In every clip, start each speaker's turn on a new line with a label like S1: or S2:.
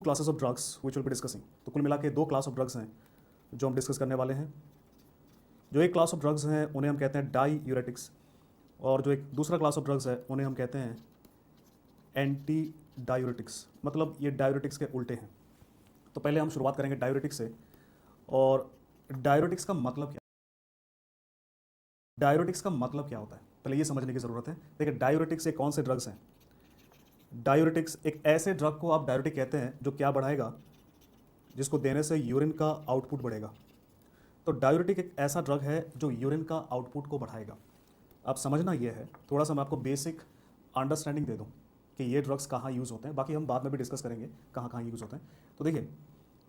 S1: Classes of drugs which will be discussing. तो कुल मिला के दो क्लास ऑफ ड्रग्स हैं जो हम डिस्कस करने वाले हैं। जो एक क्लास ऑफ ड्रग्स हैं उन्हें हम कहते हैं डाईयूरेटिक्स, और जो एक दूसरा क्लास ऑफ ड्रग्स है उन्हें हम कहते हैं एंटी डायूरेटिक्स। मतलब ये डायूरेटिक्स के उल्टे हैं। तो पहले हम शुरुआत करेंगे डायूरेटिक्स से। और डायूरेटिक्स का मतलब क्या, डायूरेटिक्स का मतलब क्या होता है पहले ये समझने की ज़रूरत है। देखिए डायूरेटिक्स एक कौन से ड्रग्स हैं। डायूरेटिक्स एक ऐसे ड्रग को आप डायूरेटिक कहते हैं जो क्या बढ़ाएगा, जिसको देने से यूरिन का आउटपुट बढ़ेगा। तो डायूरेटिक एक ऐसा ड्रग है जो यूरिन का आउटपुट को बढ़ाएगा। अब समझना ये है, थोड़ा सा मैं आपको बेसिक अंडरस्टैंडिंग दे दूं कि ये ड्रग्स कहाँ यूज़ होते हैं, बाकी हम बाद में भी डिस्कस करेंगे कहाँ कहाँ यूज़ होते हैं। तो देखिए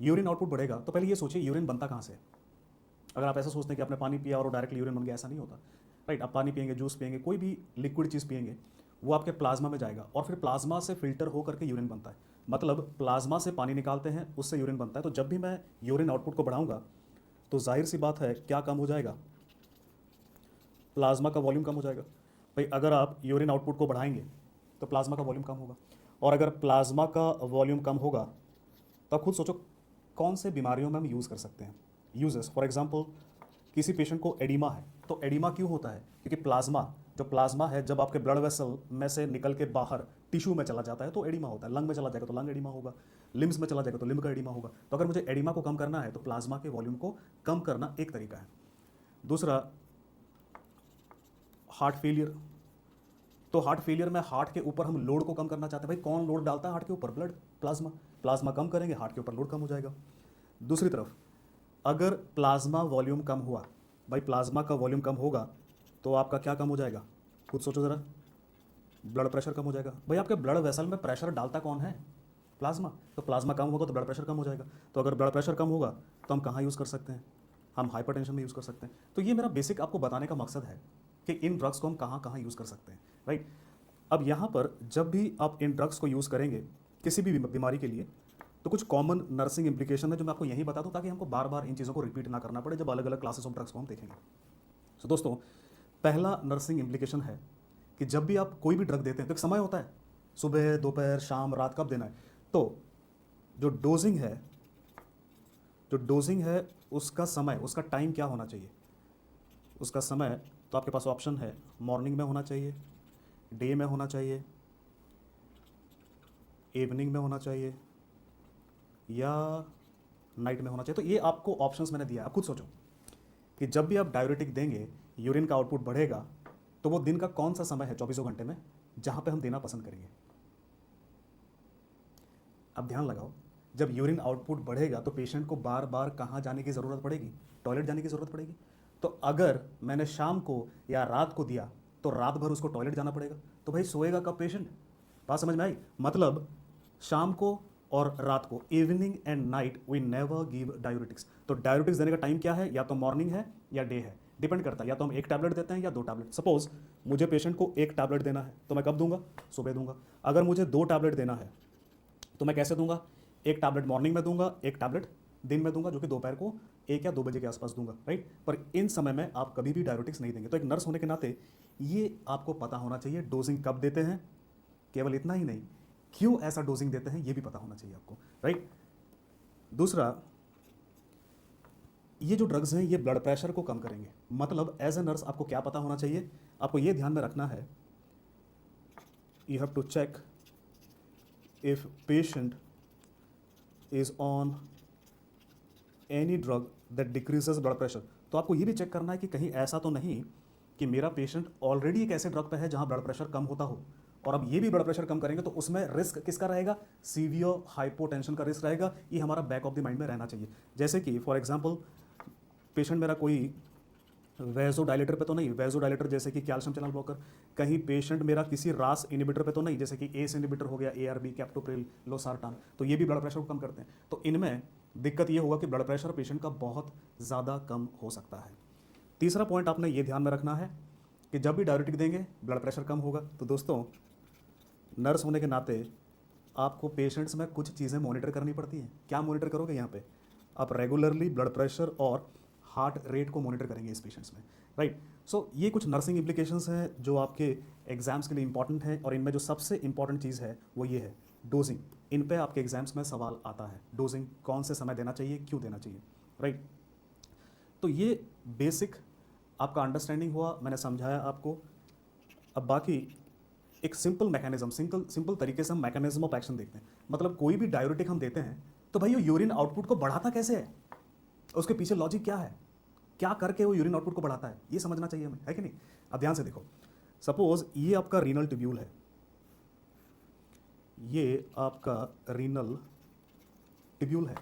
S1: यूरिन आउटपुट बढ़ेगा, तो पहले ये सोचिए यूरिन बनता कहाँ से है। अगर आप ऐसा सोचते हैं कि आपने पानी पिया और वो डायरेक्टली यूरिन बन गया, ऐसा नहीं होता। राइट, आप पानी पिएंगे, जूस पिएंगे, कोई भी लिक्विड चीज़ पिएंगे, वो आपके प्लाज्मा में जाएगा और फिर प्लाज्मा से फिल्टर हो करके यूरिन बनता है। मतलब प्लाज्मा से पानी निकालते हैं, उससे यूरिन बनता है। तो जब भी मैं यूरिन आउटपुट को बढ़ाऊंगा तो जाहिर सी बात है क्या कम हो जाएगा, प्लाज्मा का वॉल्यूम कम हो जाएगा। भाई अगर आप यूरिन आउटपुट को बढ़ाएंगे तो प्लाज्मा का वॉल्यूम कम होगा, और अगर प्लाज्मा का वॉल्यूम कम होगा तो आप खुद सोचो कौन से बीमारियों में हम यूज़ कर सकते हैं यूजेस। फॉर एग्जांपल किसी पेशेंट को एडिमा है, तो एडिमा क्यों होता है, क्योंकि प्लाज्मा, जो प्लाज्मा है जब आपके ब्लड वेसल में से निकल के बाहर टिश्यू में चला जाता है तो एडिमा होता है। लंग में चला जाएगा तो लंग एडिमा होगा, लिम्स में चला जाएगा तो लिम्ब का एडिमा होगा। तो अगर मुझे एडिमा को कम करना है तो प्लाज्मा के वॉल्यूम को कम करना एक तरीका है। दूसरा हार्ट फेलियर। तो हार्ट फेलियर में हार्ट के ऊपर हम लोड को कम करना चाहते हैं। भाई कौन लोड डालता है हार्ट के ऊपर, ब्लड, प्लाज्मा। प्लाज्मा कम करेंगे, हार्ट के ऊपर लोड कम हो जाएगा। दूसरी तरफ अगर प्लाज्मा वॉल्यूम कम हुआ, भाई प्लाज्मा का वॉल्यूम कम होगा तो आपका क्या कम हो जाएगा, खुद सोचो ज़रा, ब्लड प्रेशर कम हो जाएगा। भाई आपके ब्लड वेसल में प्रेशर डालता कौन है, प्लाज्मा। तो प्लाज्मा कम होगा तो ब्लड प्रेशर कम हो जाएगा। तो अगर ब्लड प्रेशर कम होगा तो हम कहाँ यूज़ कर सकते हैं, हम हाइपरटेंशन में यूज़ कर सकते हैं। तो ये मेरा बेसिक आपको बताने का मकसद है कि इन ड्रग्स को हम कहाँ कहाँ यूज़ कर सकते हैं। राइट, अब यहाँ पर जब भी आप इन ड्रग्स को यूज़ करेंगे किसी भी बीमारी के लिए, तो कुछ कॉमन नर्सिंग इंप्लीकेशन है जो मैं आपको यहीं बता दूं ताकि हमको बार बार इन चीज़ों को रिपीट ना करना पड़े जब अलग अलग क्लासेस ऑफ ड्रग्स को हम देखेंगे। तो दोस्तों पहला नर्सिंग इंप्लीकेशन है कि जब भी आप कोई भी ड्रग देते हैं तो एक समय होता है, सुबह, दोपहर, शाम, रात, कब देना है। तो जो डोजिंग है उसका समय, उसका टाइम क्या होना चाहिए, उसका समय तो आपके पास ऑप्शन है, मॉर्निंग में होना चाहिए, डे में होना चाहिए, इवनिंग में होना चाहिए या नाइट में होना चाहिए। तो ये आपको ऑप्शंस मैंने दिया, आप खुद सोचो कि जब भी आप डायूरेटिक देंगे यूरिन का आउटपुट बढ़ेगा, तो वो दिन का कौन सा समय है 24 घंटे में जहां पे हम देना पसंद करेंगे। अब ध्यान लगाओ, जब यूरिन आउटपुट बढ़ेगा तो पेशेंट को बार बार कहाँ जाने की ज़रूरत पड़ेगी, टॉयलेट जाने की ज़रूरत पड़ेगी। तो अगर मैंने शाम को या रात को दिया तो रात भर उसको टॉयलेट जाना पड़ेगा। तो भाई सोएगा कब पेशेंट, बात समझ में आई। मतलब शाम को और रात को, evening and night, we never give diuretics. तो डायूरेटिक्स देने का टाइम क्या है, या तो मॉर्निंग है या डे है, डिपेंड करता है। या तो हम एक टैबलेट देते हैं या 2 टैबलेट। सपोज मुझे पेशेंट को 1 टैबलेट देना है तो मैं कब दूंगा, सुबह दूंगा। अगर मुझे 2 टैबलेट देना है तो मैं कैसे दूंगा, 1 टैबलेट मॉर्निंग में दूंगा, 1 टैबलेट दिन में दूंगा, जो कि दोपहर को 1 या 2 बजे के आसपास दूंगा। राइट, पर इन समय में आप कभी भी डायूरेटिक्स नहीं देंगे। तो एक नर्स होने के नाते ये आपको पता होना चाहिए डोजिंग कब देते हैं, केवल इतना ही नहीं, क्यों ऐसा डोजिंग देते हैं ये भी पता होना चाहिए आपको। राइट, दूसरा, ये जो ड्रग्स हैं ये ब्लड प्रेशर को कम करेंगे। मतलब एज ए नर्स आपको क्या पता होना चाहिए, आपको ये ध्यान में रखना है, you have to check if patient is on any drug that decreases blood pressure. तो आपको ये भी चेक करना है कि कहीं ऐसा तो नहीं कि मेरा पेशेंट ऑलरेडी एक ऐसे ड्रग पे है जहां ब्लड प्रेशर कम होता हो, और अब ये भी ब्लड प्रेशर कम करेंगे तो उसमें रिस्क किसका रहेगा, सीवियर हाइपोटेंशन का रिस्क रहेगा। ये हमारा बैक ऑफ द माइंड में रहना चाहिए। जैसे कि फॉर एग्जांपल पेशेंट मेरा कोई वेजोडाइलेटर पे तो नहीं, वेजोडाइलेटर जैसे कि कैल्शियम चैनल ब्लॉकर, कहीं पेशेंट मेरा किसी रास इनिबिटर पे तो नहीं, जैसे कि एस इनिबिटर हो गया, ARB, कैप्टोप्रिल, लोसार्टान, तो ये भी ब्लड प्रेशर को कम करते हैं। तो इनमें दिक्कत ये होगा कि ब्लड प्रेशर पेशेंट का बहुत ज़्यादा कम हो सकता है। तीसरा पॉइंट आपने ये ध्यान में रखना है कि जब भी डायूरेटिक देंगे ब्लड प्रेशर कम होगा। तो दोस्तों नर्स होने के नाते आपको पेशेंट्स में कुछ चीज़ें मॉनिटर करनी पड़ती हैं। क्या मॉनिटर करोगे यहाँ पे, आप रेगुलरली ब्लड प्रेशर और हार्ट रेट को मॉनिटर करेंगे इस पेशेंट्स में। राइट, सो ये कुछ नर्सिंग इम्प्लीकेशंस हैं जो आपके एग्जाम्स के लिए इंपॉर्टेंट हैं, और इनमें जो सबसे इंपॉर्टेंट चीज़ है वो ये है, डोजिंग, इन पे आपके एग्जाम्स में सवाल आता है। डोजिंग कौन से समय देना चाहिए, क्यों देना चाहिए, राइट। तो ये बेसिक आपका अंडरस्टैंडिंग हुआ, मैंने समझाया आपको। अब बाकी एक सिंपल मैकेनिज्म, सिंपल तरीके से हम मैकेनिज्म ऑफ एक्शन देखते हैं। मतलब कोई भी डाययूरेटिक हम देते हैं तो भाई वो यूरिन आउटपुट को बढ़ाता कैसे है, उसके पीछे लॉजिक क्या है, क्या करके वो यूरिन आउटपुट को बढ़ाता है, ये समझना चाहिए हमें, है कि नहीं। अब ध्यान से देखो, सपोज ये आपका रीनल ट्यूब्यूल है, ये आपका रीनल ट्यूब्यूल है,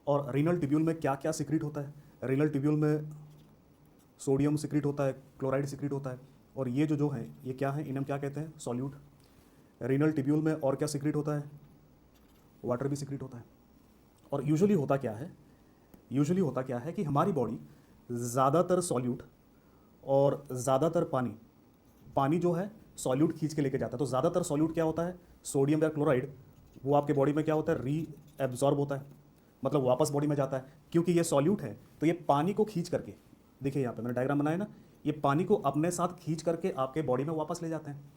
S1: और रीनल ट्यूब्यूल में क्या क्या सिक्रीट होता है। रीनल ट्यूब्यूल में सोडियम सिक्रीट होता है, क्लोराइड सिक्रीट होता है, और ये जो है ये क्या है, इन्हें हम क्या कहते हैं, सॉल्यूट। रीनल ट्यूब्यूल में और क्या सिक्रीट होता है, वाटर भी सिक्रीट होता है। और यूजुअली होता क्या है कि हमारी बॉडी ज़्यादातर सॉल्यूट और ज़्यादातर पानी जो है सॉल्यूट खींच के लेके जाता है। तो ज़्यादातर सॉल्यूट क्या होता है, सोडियम या क्लोराइड, वो आपके बॉडी में क्या होता है, री एब्जॉर्ब होता है, मतलब वापस बॉडी में जाता है। क्योंकि ये सॉल्यूट है तो ये पानी को खींच करके, देखिए यहाँ पे मैंने डायग्राम बनाया ना, ये पानी को अपने साथ खींच करके आपके बॉडी में वापस ले जाते हैं।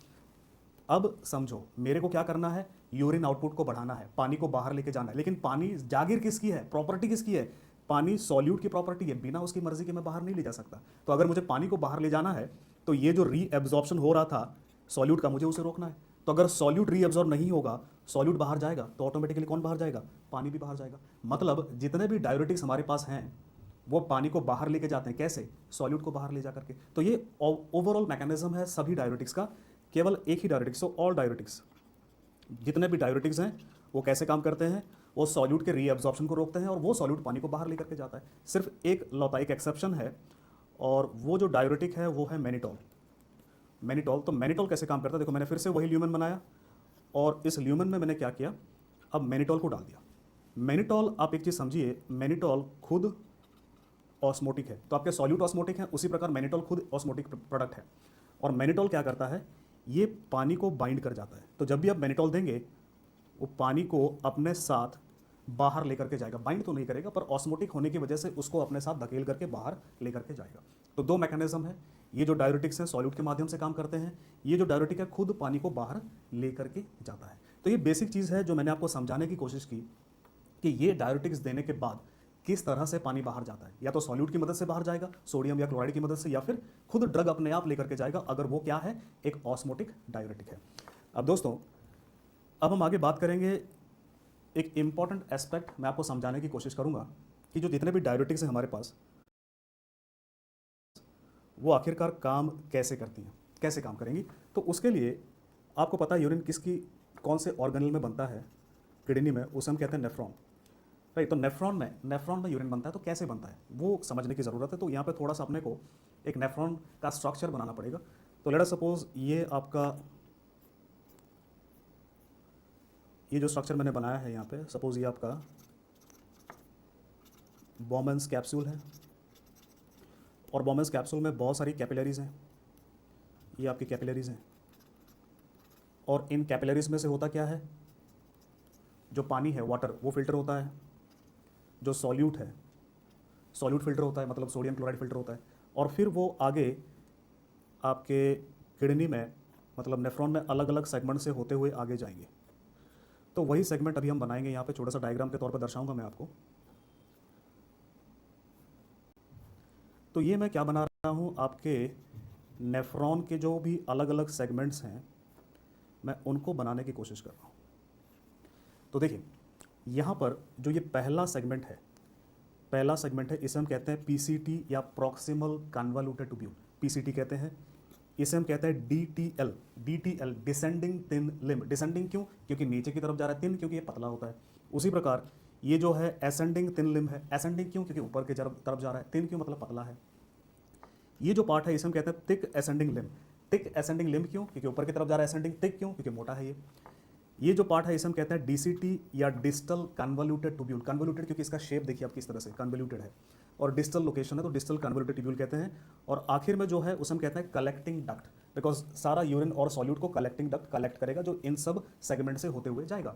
S1: अब समझो, मेरे को क्या करना है, यूरिन आउटपुट को बढ़ाना है, पानी को बाहर लेके जाना है। लेकिन पानी जागीर किसकी है, प्रॉपर्टी किसकी है, पानी सॉल्यूट की प्रॉपर्टी है, बिना उसकी मर्जी के मैं बाहर नहीं ले जा सकता। तो अगर मुझे पानी को बाहर ले जाना है तो ये जो री एब्जॉर्प्शन हो रहा था सॉल्यूट का, मुझे उसे रोकना है। तो अगर सॉल्यूट री एब्जॉर्ब नहीं होगा, सॉल्यूट बाहर जाएगा, तो ऑटोमेटिकली कौन बाहर जाएगा, पानी भी बाहर जाएगा। मतलब जितने भी डाययूरेटिक्स हमारे पास हैं वो पानी को बाहर लेके जाते हैं, कैसे, सॉल्यूट को बाहर ले जा करके। तो ये ओवरऑल मैकेनिज्म है सभी डाययूरेटिक्स का। केवल एक ही डाययूरेटिक्स, तो ऑल डाययूरेटिक्स, जितने भी डाययूरेटिक्स हैं वो कैसे काम करते हैं, वो सॉल्यूट के रीअब्जॉर्प्शन को रोकते हैं और वो सॉल्यूट पानी को बाहर लेकर के जाता है। सिर्फ एक लौता एक एक्सेप्शन है, और वो जो डाययूरेटिक है वो है मैनिटॉल। तो मैनिटॉल कैसे काम करता है, देखो मैंने फिर से वही ल्यूमेन बनाया, और इस ल्यूमेन में मैंने क्या किया, अब मैनिटॉल को डाल दिया। मैनिटॉल, आप एक चीज़ समझिए, मैनिटॉल खुद ऑस्मोटिक है, तो आपके सॉल्यूट ऑस्मोटिक हैं, उसी प्रकार मैनिटॉल खुद ऑस्मोटिक प्रोडक्ट है। और मैनिटॉल क्या करता है, ये पानी को बाइंड कर जाता है। तो जब भी आप मैनिटॉल देंगे वो पानी को अपने साथ बाहर लेकर के जाएगा, बाइंड तो नहीं करेगा पर ऑस्मोटिक होने की वजह से उसको अपने साथ धकेल करके बाहर लेकर के जाएगा। तो दो मैकेनिज्म है, ये जो डाययूरेटिक्स हैं सॉल्यूट के माध्यम से काम करते हैं, ये जो डाययूरेटिक है खुद पानी को बाहर लेकर के जाता है। तो ये बेसिक चीज़ है जो मैंने आपको समझाने की कोशिश की कि ये डाययूरेटिक्स देने के बाद किस तरह से पानी बाहर जाता है, या तो सॉल्यूट की मदद से बाहर जाएगा, सोडियम या क्लोराइड की मदद से, या फिर खुद ड्रग अपने आप लेकर के जाएगा, अगर वो क्या है, एक ऑस्मोटिक डाययूरेटिक है। अब दोस्तों, अब हम आगे बात करेंगे, एक इंपॉर्टेंट एस्पेक्ट मैं आपको समझाने की कोशिश करूंगा कि जो जितने भी डाययूरेटिक्स हैं हमारे पास, वो आखिरकार काम कैसे करती हैं, कैसे काम करेंगी। तो उसके लिए आपको पता है यूरिन किसकी, कौन से ऑर्गेनल में बनता है, किडनी में, उसे हम कहते हैं नेफ्रॉन, राइट। तो नेफ्रॉन में यूरिन बनता है, तो कैसे बनता है वो समझने की ज़रूरत है। तो यहाँ पे थोड़ा सा अपने को एक नेफ्रॉन का स्ट्रक्चर बनाना पड़ेगा। तो लेट अस सपोज ये जो स्ट्रक्चर मैंने बनाया है यहाँ पे, सपोज ये आपका बॉमन्स कैप्सूल है, और बॉमन्स कैप्सूल में बहुत सारी कैपिलरीज हैं, ये आपकी कैपिलरीज हैं, और इन कैपिलरीज में से होता क्या है, जो पानी है वाटर वो फिल्टर होता है, जो सॉल्यूट है सॉल्यूट फिल्टर होता है, मतलब सोडियम क्लोराइड फिल्टर होता है, और फिर वो आगे आपके किडनी में, मतलब नेफ्रॉन में अलग अलग सेगमेंट से होते हुए आगे जाएंगे। तो वही सेगमेंट अभी हम बनाएंगे, यहाँ पे छोटा सा डायग्राम के तौर पर दर्शाऊंगा मैं आपको। तो ये मैं क्या बना रहा हूँ, आपके नेफ्रॉन के जो भी अलग अलग सेगमेंट्स हैं मैं उनको बनाने की कोशिश कर रहा हूँ। तो देखिए यहाँ पर जो ये पहला सेगमेंट है, इसे हम कहते हैं पीसीटी या प्रॉक्सिमल कन्वॉल्यूटेड ट्यूब्यूल, पीसीटी कहते हैं। इसे हम कहते हैं DTL, descending thin limb. Descending क्यों, क्योंकि नीचे की तरफ जा रहा है, थिन क्योंकि ये पतला होता है। उसी प्रकार ये जो है एसेंडिंग थिन लिम्ब है, एसेंडिंग क्यों, क्योंकि ऊपर की तरफ जा रहा है, थिन क्यों, मतलब पतला है। ये जो पार्ट है इसे हम कहते हैं thick ascending limb. Thick ascending limb क्यों, क्योंकि ऊपर की तरफ जा रहा है, एसेंडिंग। थिक क्यों, क्योंकि मोटा है ये जो पार्ट है इसे हम कहते हैं डीसीटी या डिस्टल कन्वॉल्यूटेड ट्यूब्यूल। कन्वॉल्यूटेड क्योंकि इसका शेप देखिए आप किस तरह से कन्वॉल्यूटेड है, और डिस्टल लोकेशन है तो डिस्टल कन्वॉल्यूटेड ट्यूब्यूल कहते हैं। और आखिर में जो है उसे हम कहते हैं कलेक्टिंग डक्ट, बिकॉज सारा यूरिन और सॉल्यूट को कलेक्टिंग डक्ट कलेक्ट करेगा, जो इन सब सेगमेंट से होते हुए जाएगा।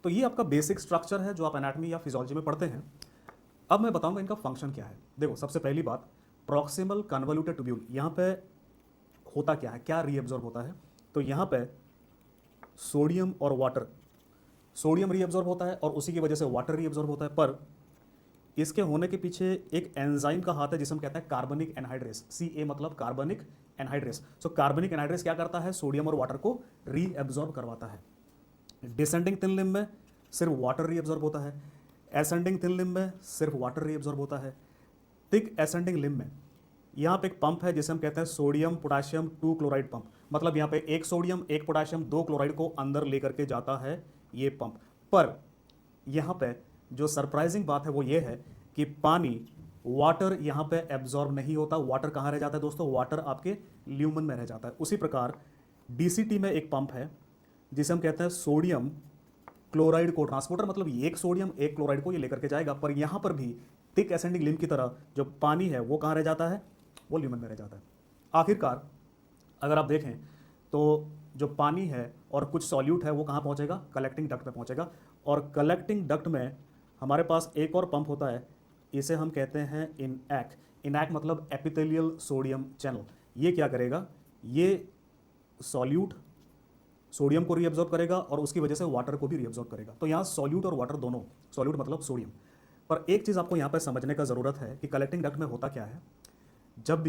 S1: तो ये आपका बेसिक स्ट्रक्चर है जो आप एनाटॉमी या फिजियोलॉजी में पढ़ते हैं। अब मैं बताऊंगा इनका फंक्शन क्या है। देखो सबसे पहली बात, प्रॉक्सिमल कन्वॉल्यूटेड ट्यूब्यूल, यहाँ पे होता क्या है, क्या रीएब्जॉर्ब होता है। तो यहाँ पे सोडियम और वाटर सोडियम रीअब्जॉर्ब होता है और उसी की वजह से वाटर रीअब्जॉर्ब होता है। पर इसके होने के पीछे एक एंजाइम का हाथ है जिसे हम कहते हैं कार्बनिक एनहाइड्रेस। Ca मतलब कार्बनिक एनहाइड्रेस। सो कार्बनिक एनहाइड्रेस क्या करता है, सोडियम और वाटर को रीअब्जॉर्ब करवाता है। डिसेंडिंग थिन लिम्ब में सिर्फ वाटर रीअब्जॉर्ब होता है, एसेंडिंग थिन लिम्ब में सिर्फ वाटर रीअब्जॉर्ब होता है। थिक एसेंडिंग लिम्ब में यहाँ पे एक पंप है जिसे हम कहते हैं सोडियम पोटाशियम 2 क्लोराइड पंप। मतलब यहाँ पे एक सोडियम एक पोटाशियम 2 क्लोराइड को अंदर लेकर के जाता है ये पंप। पर यहाँ पे जो सरप्राइजिंग बात है वो ये है कि पानी वाटर यहाँ पे एब्जॉर्ब नहीं होता। वाटर कहाँ रह जाता है दोस्तों, वाटर आपके ल्यूमन में रह जाता है। उसी प्रकार डीसीटी में एक पंप है जिसे हम कहते हैं सोडियम क्लोराइड को ट्रांसपोर्टर। मतलब ये एक सोडियम एक क्लोराइड को ये लेकर के जाएगा। पर यहाँ पर भी थिक एसेंडिंग लिम्ब की तरह जो पानी है वो कहाँ रह जाता है, वो ल्यूमन में रह जाता है। आखिरकार अगर आप देखें तो जो पानी है और कुछ सॉल्यूट है वो कहाँ पहुँचेगा, कलेक्टिंग डक्ट में पहुँचेगा। और कलेक्टिंग डक्ट में हमारे पास एक और पंप होता है, इसे हम कहते हैं इनएक। इनएक मतलब एपिथेलियल सोडियम चैनल। ये क्या करेगा, ये सॉल्यूट सोडियम को रीअब्जॉर्ब करेगा और उसकी वजह से वाटर को भी रीअब्जॉर्ब करेगा। तो यहाँ सॉल्यूट और वाटर दोनों, सॉल्यूट मतलब सोडियम। पर एक चीज़ आपको यहाँ पर समझने का ज़रूरत है कि कलेक्टिंग डक्ट में होता क्या है। जब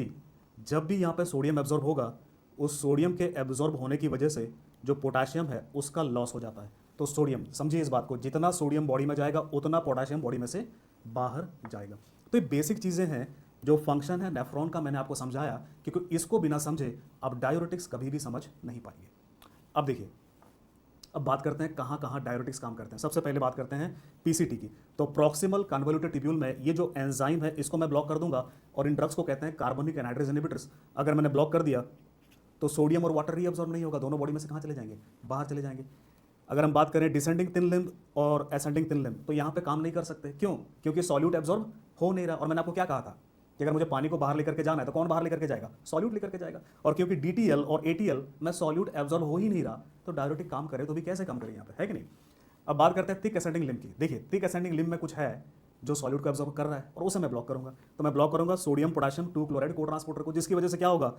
S1: भी यहाँ पे सोडियम एब्जॉर्ब होगा, उस सोडियम के एब्जॉर्ब होने की वजह से जो पोटाशियम है उसका लॉस हो जाता है। तो सोडियम, समझिए इस बात को, जितना सोडियम बॉडी में जाएगा उतना पोटाशियम बॉडी में से बाहर जाएगा। तो ये बेसिक चीज़ें हैं जो फंक्शन है नेफ्रॉन का, मैंने आपको समझाया, क्योंकि इसको बिना समझे आप डायूरेटिक्स कभी भी समझ नहीं पाएंगे। अब देखिए, अब बात करते हैं कहाँ कहाँ डायूरेटिक्स काम करते हैं। सबसे पहले बात करते हैं पीसीटी की। तो प्रॉक्सिमल कन्वोल्यूटेड ट्यूब्यूल में ये जो एंजाइम है इसको मैं ब्लॉक कर दूंगा और इन ड्रग्स को कहते हैं कार्बनिक एनहाइड्रेस इनहिबिटर्स। अगर मैंने ब्लॉक कर दिया तो सोडियम और वाटर रीअब्सॉर्ब नहीं होगा, दोनों बॉडी में से कहाँ चले जाएंगे, बाहर चले जाएंगे। अगर हम बात करें डिसेंडिंग थिन लिम्ब और एसेंडिंग थिन लिम्ब, तो यहाँ पे काम नहीं कर सकते। क्यों? क्योंकि सॉल्यूट एब्जॉर्ब हो नहीं रहा। और मैंने आपको क्या कहा था कि अगर मुझे पानी को बाहर लेकर के जाना है तो कौन बाहर लेकर के जाएगा, सॉल्यूट लेकर के जाएगा। और क्योंकि डीटीएल और एटीएल में सॉल्यूट एब्जॉर्ब हो ही नहीं रहा, तो डायूरेटिक काम करे तो भी कैसे काम करे यहाँ पे, है कि नहीं। अब बात करते हैं थिक एसेंडिंग लिम्ब की। देखिए, थिक एसेंडिंग लिम्ब में कुछ है जो सॉल्यूट को एब्जॉर्ब कर रहा है और उसे मैं ब्लॉक करूंगा। तो मैं ब्लॉक करूंगा सोडियम पोटाशियम 2 क्लोराइड को ट्रांसपोर्टर को, जिसकी वजह से क्या होगा,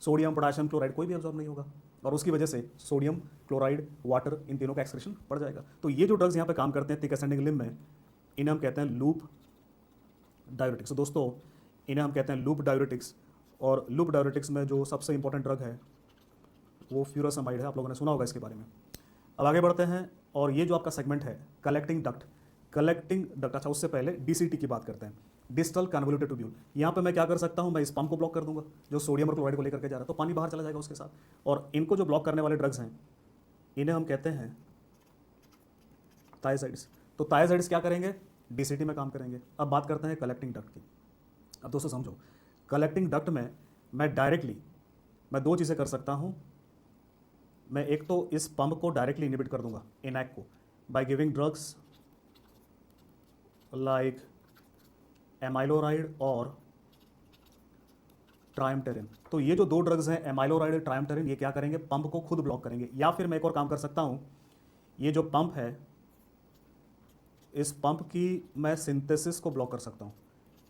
S1: सोडियम पोटाशियम क्लोराइड कोई भी एब्जॉर्ब नहीं होगा और उसकी वजह से सोडियम क्लोराइड वाटर इन तीनों का एक्सक्रीशन बढ़ जाएगा। तो ये जो ड्रग्स यहाँ पे काम करते हैं थिक एसेंडिंग लिम्ब में, इन्हें हम कहते हैं लूप डायूरेटिक्स। तो दोस्तों इन्हें हम कहते हैं लूप डायूरेटिक्स। और लूप डायूरेटिक्स में जो सबसे इंपॉर्टेंट ड्रग है वो फ्यूरासमाइड है, आप लोगों ने सुना होगा इसके बारे में। अब आगे बढ़ते हैं और ये जो आपका सेगमेंट है कलेक्टिंग डक्ट, कलेक्टिंग डक्ट। अच्छा, उससे पहले डीसीटी की बात करते हैं, डिस्टल कन्वोल्यूटेड ट्यूब्यूल। यहाँ पे मैं क्या कर सकता हूँ, मैं इस पंप को ब्लॉक कर दूंगा जो सोडियम और क्लोराइड को लेकर के जा रहा है, तो पानी बाहर चला जाएगा उसके साथ। और इनको जो ब्लॉक करने वाले ड्रग्स हैं इन्हें हम कहते हैं थायजाइड्स। तो थायजाइड्स क्या करेंगे, डीसीटी में काम करेंगे। अब बात करते हैं कलेक्टिंग डक्ट की। अब दोस्तों समझो, कलेक्टिंग डक्ट में मैं डायरेक्टली दो चीज़ें कर सकता हूँ। मैं एक तो इस पंप को डायरेक्टली इनहिबिट कर दूंगा, इनएक को, बाय गिविंग ड्रग्स लाइक एमाइलोराइड और ट्राइमटेरिन। तो ये जो दो ड्रग्स हैं एमाइलोराइड और ट्राइमटेरिन, ये क्या करेंगे, पंप को खुद ब्लॉक करेंगे। या फिर मैं एक और काम कर सकता हूँ, ये जो पंप है इस पंप की मैं सिंथेसिस को ब्लॉक कर सकता हूँ,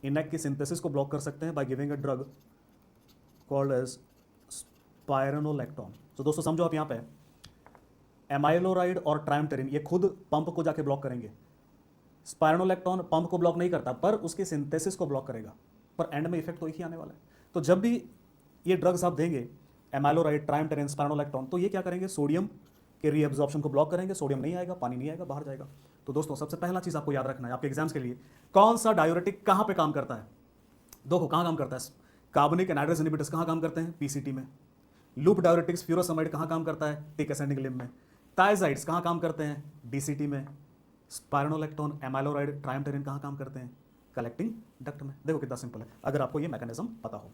S1: इनएक की सिंथेसिस को ब्लॉक कर सकते हैं by giving a drug called as spironolactone. तो दोस्तों समझो आप यहाँ पे एमाइलोराइड और ट्राइमटेरिन ये खुद पंप को जाके ब्लॉक करेंगे। स्पायरोनोलैक्टोन पंप को ब्लॉक नहीं करता पर उसकी सिंथेसिस को ब्लॉक करेगा, पर एंड में इफेक्ट तो एक ही आने वाला है। तो जब भी ये ड्रग्स आप देंगे एमाइलोराइड, ट्राइमटेरिन, स्पायरोनोलैक्टोन, तो ये क्या करेंगे, सोडियम के रीअब्जॉर्प्शन को ब्लॉक करेंगे। सोडियम नहीं आएगा, पानी नहीं आएगा, बाहर जाएगा। तो दोस्तों सबसे पहला चीज़ आपको याद रखना है आपके एग्जाम्स के लिए, कौन सा डायूरेटिक कहाँ पे काम करता है। देखो कहाँ काम करता है, कार्बनिक एनहाइड्रेस इनहिबिटर्स कहाँ काम करते हैं, पीसीटी में। लूप डायूरेटिक्स फ्यूरोसमाइड कहाँ काम करता है, थिक एसेंडिंग लिम्ब में। थायजाइड्स कहाँ काम करते हैं, डीसीटी में। स्पायरोनोलैक्टोन, एमाइलोराइड, ट्राइमटेरिन कहाँ काम करते हैं, कलेक्टिंग डक्ट में। देखो कितना सिंपल है अगर आपको ये मैकेनिज्म पता हो।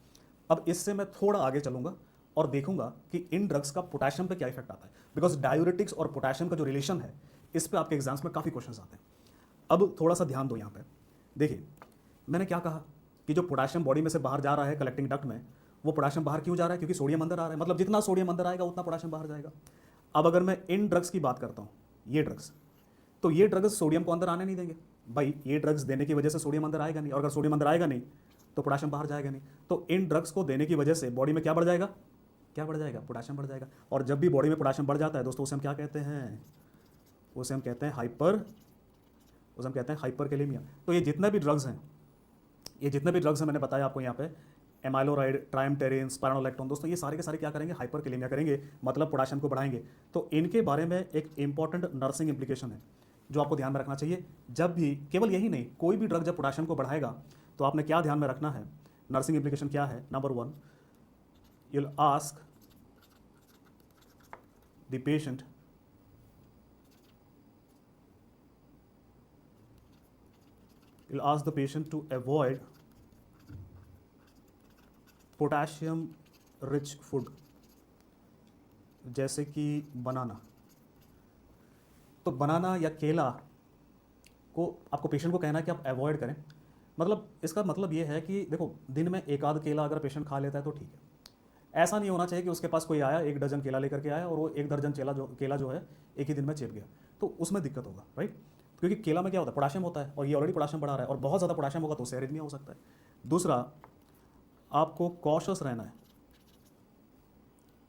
S1: अब इससे मैं थोड़ा आगे चलूंगा और देखूंगा कि इन ड्रग्स का पोटेशियम पे क्या इफेक्ट आता है, बिकॉज डायूरेटिक्स और पोटेशियम का जो रिलेशन है इस पे आपके एग्जाम्स में काफ़ी क्वेश्चंस आते हैं। अब थोड़ा सा ध्यान दो यहाँ पे। देखिए मैंने क्या कहा कि जो पोटेशियम बॉडी में से बाहर जा रहा है कलेक्टिंग डक्ट में, वो पोटेशियम बाहर क्यों जा रहा है, क्योंकि सोडियम अंदर आ रहा है। मतलब जितना सोडियम अंदर आएगा उतना पोटेशियम बाहर जाएगा। अब अगर मैं इन ड्रग्स की बात करता हूँ, ये ड्रग्स, तो ये ड्रग्स सोडियम को अंदर आने नहीं देंगे भाई। ये ड्रग्स देने की वजह से सोडियम अंदर आएगा नहीं, और अगर सोडियम अंदर आएगा नहीं तो पोटेशियम बाहर जाएगा नहीं। तो इन ड्रग्स को देने की वजह से बॉडी में क्या बढ़ जाएगा, क्या बढ़ जाएगा, पोटेशियम बढ़ जाएगा। और जब भी बॉडी में पोटेशियम बढ़ जाता है दोस्तों उसे हम क्या कहते हैं, उसे हम कहते हैं हाइपरकेलेमिया। तो ये जितने भी ड्रग्स हैं, मैंने बताया आपको यहाँ पे, एमाइलोराइड, ट्राइमटेरिन, स्पाइरोलेक्टोन, दोस्तों ये सारे के सारे क्या करेंगे, हाइपरकेलेमिया करेंगे, मतलब पोटेशियम को बढ़ाएंगे। तो इनके बारे में एक इंपॉर्टेंट नर्सिंग इंप्लीकेशन है जो आपको ध्यान में रखना चाहिए। जब भी, केवल यही नहीं, कोई भी ड्रग जब पोटेशियम को बढ़ाएगा तो आपने क्या ध्यान में रखना है, नर्सिंग इंप्लीकेशन क्या है। Number 1, you'll ask the patient to avoid potassium rich food, जैसे कि बनाना। तो बनाना या केला को आपको पेशेंट को कहना है कि आप अवॉइड करें। मतलब इसका मतलब ये है कि देखो, दिन में एक आध केला अगर पेशेंट खा लेता है तो ठीक है। ऐसा नहीं होना चाहिए कि उसके पास कोई आया, 1 दर्जन केला लेकर के आया और वो 1 दर्जन केला जो है एक ही दिन में चेप गया, तो उसमें दिक्कत होगा, राइट। क्योंकि केला में क्या होता है, पोटेशियम होता है, और ये ऑलरेडी पोटेशियम बढ़ा रहा है, और बहुत ज़्यादा पोटेशियम होगा तो उससे एरिथमिया हो सकता है। दूसरा, आपको कॉशियस रहना है।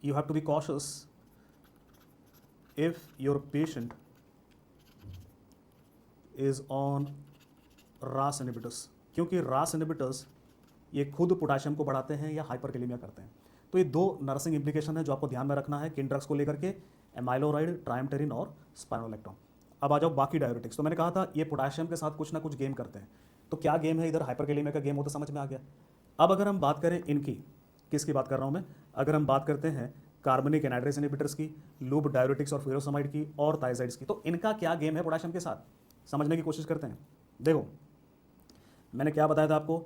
S1: You have to be cautious if your patient is on RAAS inhibitors, क्योंकि रास इनहिबिटर्स ये खुद पोटेशियम को बढ़ाते हैं या हाइपरकेलेमिया करते हैं। तो ये 2 नर्सिंग इंप्लीकेशन है जो आपको ध्यान में रखना है किन ड्रग्स को लेकर के, एमाइलोराइड, ट्राइमटेरिन और स्पाइरोलेक्टोन। अब आ जाओ बाकी डायरेटिक्स। तो मैंने कहा था ये पोटेशियम के साथ कुछ ना कुछ गेम करते हैं। तो क्या गेम है, इधर हाइपरकेलेमिया का गेम हो तो समझ में आ गया। अब अगर हम बात करें इनकी, किसकी बात कर रहा हूँ मैं, अगर हम बात करते हैं कार्बनिक एनाइड्रेस इनहिबिटर्स की, लूप डायरेटिक्स और फ्यूरोसमाइड की और थायजाइड्स की, तो इनका क्या गेम है पोटेशियम के साथ, समझने की कोशिश करते हैं। देखो, मैंने क्या बताया था आपको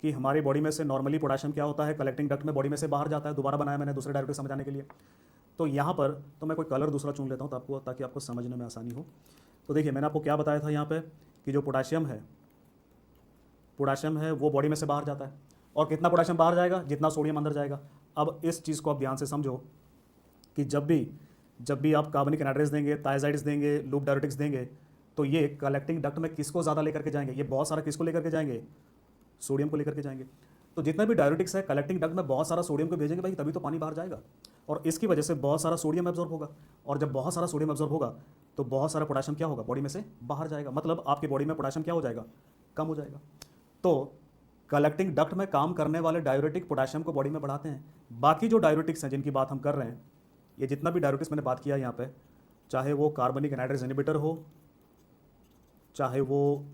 S1: कि हमारी बॉडी में से नॉर्मली पोटेशियम क्या होता है, कलेक्टिंग डक्ट में बॉडी में से बाहर जाता है। दोबारा बनाया मैंने दूसरे डायरेक्ट समझाने के लिए। तो यहाँ पर तो मैं कोई कलर दूसरा चुन लेता हूँ ताकि आपको समझने में आसानी हो। तो देखिए, मैंने आपको क्या बताया था यहाँ पे कि जो पोटेशियम है वो बॉडी में से बाहर जाता है, और कितना पोटेशियम बाहर जाएगा, जितना सोडियम अंदर जाएगा। अब इस चीज़ को आप ध्यान से समझो कि जब भी आप कार्बनिक एनाइड्रेस देंगे, थायजाइड्स देंगे, लूप डायरेटिक्स देंगे, तो ये कलेक्टिंग डक्ट में किसको ज़्यादा लेकर के जाएंगे, ये बहुत सारा किसको लेकर के जाएंगे, सोडियम को लेकर के जाएंगे। तो जितने भी डायरेटिक्स है कलेक्टिंग डक्ट में बहुत सारा सोडियम को भेजेंगे भाई, तभी तो पानी बाहर जाएगा, और इसकी वजह से बहुत सारा सोडियम एब्जॉर्ब होगा, और जब बहुत सारा सोडियम एब्जॉर्ब होगा तो बहुत सारा पोटेशियम क्या होगा, बॉडी में से बाहर जाएगा। मतलब आपकी बॉडी में पोटेशियम क्या हो जाएगा, कम हो जाएगा। तो कलेक्टिंग डक्ट में काम करने वाले डायरेटिक पोटेशियम को बॉडी में बढ़ाते हैं। बाकी जो डायरेटिक्स हैं जिनकी बात हम कर रहे हैं, ये जितना भी डायरेटिक्स मैंने बात किया यहाँ पे, चाहे वो कार्बनिक एनाइड्रेस इनहिबिटर हो, चाहे वो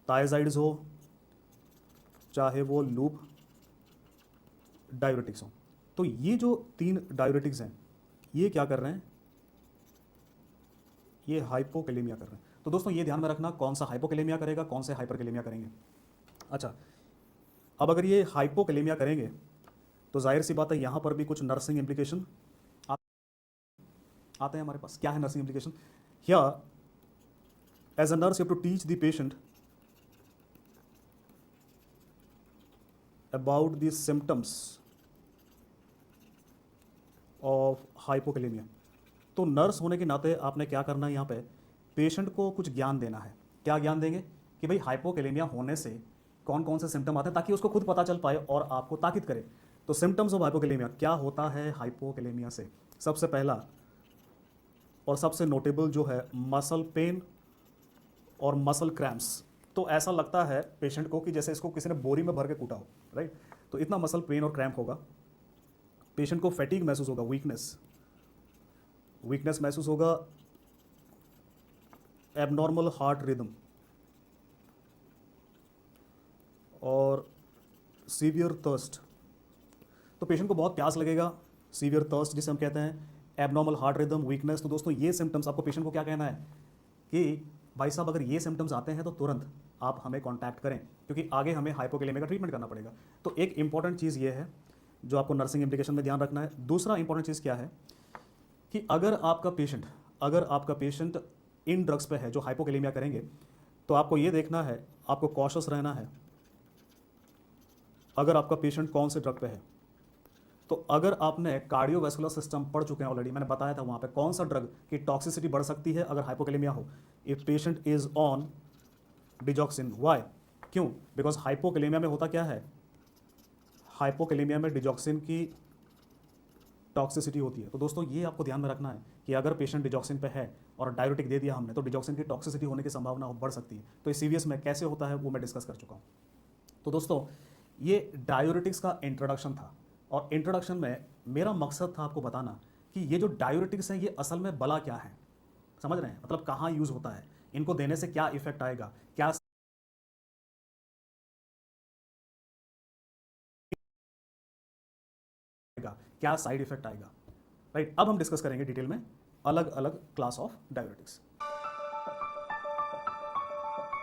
S1: थायजाइड्स हो, चाहे वो लूप डायरेटिक्स हो, तो ये जो 3 डायरेटिक्स हैं ये क्या कर रहे हैं, ये हाइपोकेलेमिया कर रहे हैं। तो दोस्तों ये ध्यान में रखना कौन सा हाइपोकेलेमिया करेगा, कौन से हाइपरकेलेमिया करेंगे। अच्छा, अब अगर ये हाइपोकेलेमिया करेंगे तो जाहिर सी बात है यहाँ पर भी कुछ नर्सिंग इंप्लीकेशन आते हैं हमारे पास। क्या है nursing implication, here as a nurse you have to teach the patient about the symptoms of hypokalemia। तो नर्स होने के नाते आपने क्या करना है, यहाँ पे पेशेंट को कुछ ज्ञान देना है। क्या ज्ञान देंगे कि भाई हाइपोकेलेमिया होने से कौन कौन से सिम्टम आते हैं, ताकि उसको खुद पता चल पाए और आपको ताकीद करे। तो सिम्टम्स ऑफ हाइपोकेलेमिया, क्या होता है हाइपोकेलेमिया से, सबसे पहला और सबसे नोटेबल जो है मसल पेन और मसल क्रैम्प्स। तो ऐसा लगता है पेशेंट को कि जैसे इसको किसी ने बोरी में भर के कूटा हो, राइट। तो इतना मसल पेन और क्रैम्प होगा। पेशेंट को फैटीग महसूस होगा, वीकनेस महसूस होगा, एबनॉर्मल हार्ट रिदम और सीवियर थर्स्ट। तो पेशेंट को बहुत प्यास लगेगा, सीवियर थर्स्ट जिसे हम कहते हैं, एबनॉर्मल हार्ट रिदम, वीकनेस। तो दोस्तों ये सिम्टम्स आपको पेशेंट को क्या कहना है कि भाई साहब अगर ये सिम्टम्स आते हैं तो तुरंत आप हमें कांटेक्ट करें, क्योंकि आगे हमें हाइपोकेलेमिया का ट्रीटमेंट करना पड़ेगा। तो एक इंपॉर्टेंट चीज़ ये है जो आपको नर्सिंग इंप्लीकेशन में ध्यान रखना है। दूसरा इंपॉर्टेंट चीज़ क्या है कि अगर आपका पेशेंट इन ड्रग्स पे है जो हाइपोकेलेमिया करेंगे, तो आपको ये देखना है, आपको कॉशियस रहना है अगर आपका पेशेंट कौन से ड्रग पे है। तो अगर आपने कार्डियोवैस्कुलर सिस्टम पढ़ चुके हैं ऑलरेडी, मैंने बताया था वहाँ पे कौन सा ड्रग की टॉक्सिसिटी बढ़ सकती है अगर हाइपोकेलेमिया हो। If patient is on digoxin, why, क्यों, बिकॉज हाइपोकेलेमिया में होता क्या है, हाइपोकेलेमिया में डिजॉक्सिन की टॉक्सिसिटी होती है। तो दोस्तों ये आपको ध्यान में रखना है कि अगर पेशेंट डिजॉक्सिन पे है और डायरेटिक दे दिया हमने, तो डिजॉक्सिन की टॉक्सिसिटी होने की संभावना बढ़ सकती है। तो ये सीवीएस में कैसे होता है वो मैं डिस्कस कर चुका हूँ। तो दोस्तों ये डायूरेटिक्स का इंट्रोडक्शन था, और इंट्रोडक्शन में मेरा मकसद था आपको बताना कि ये जो डायूरेटिक्स हैं ये असल में बला क्या है, समझ रहे हैं, मतलब कहाँ यूज़ होता है, इनको देने से क्या इफेक्ट आएगा, क्या साइड इफेक्ट आएगा। राइट, अब हम डिस्कस करेंगे डिटेल में अलग अलग क्लास ऑफ डायूरेटिक्स।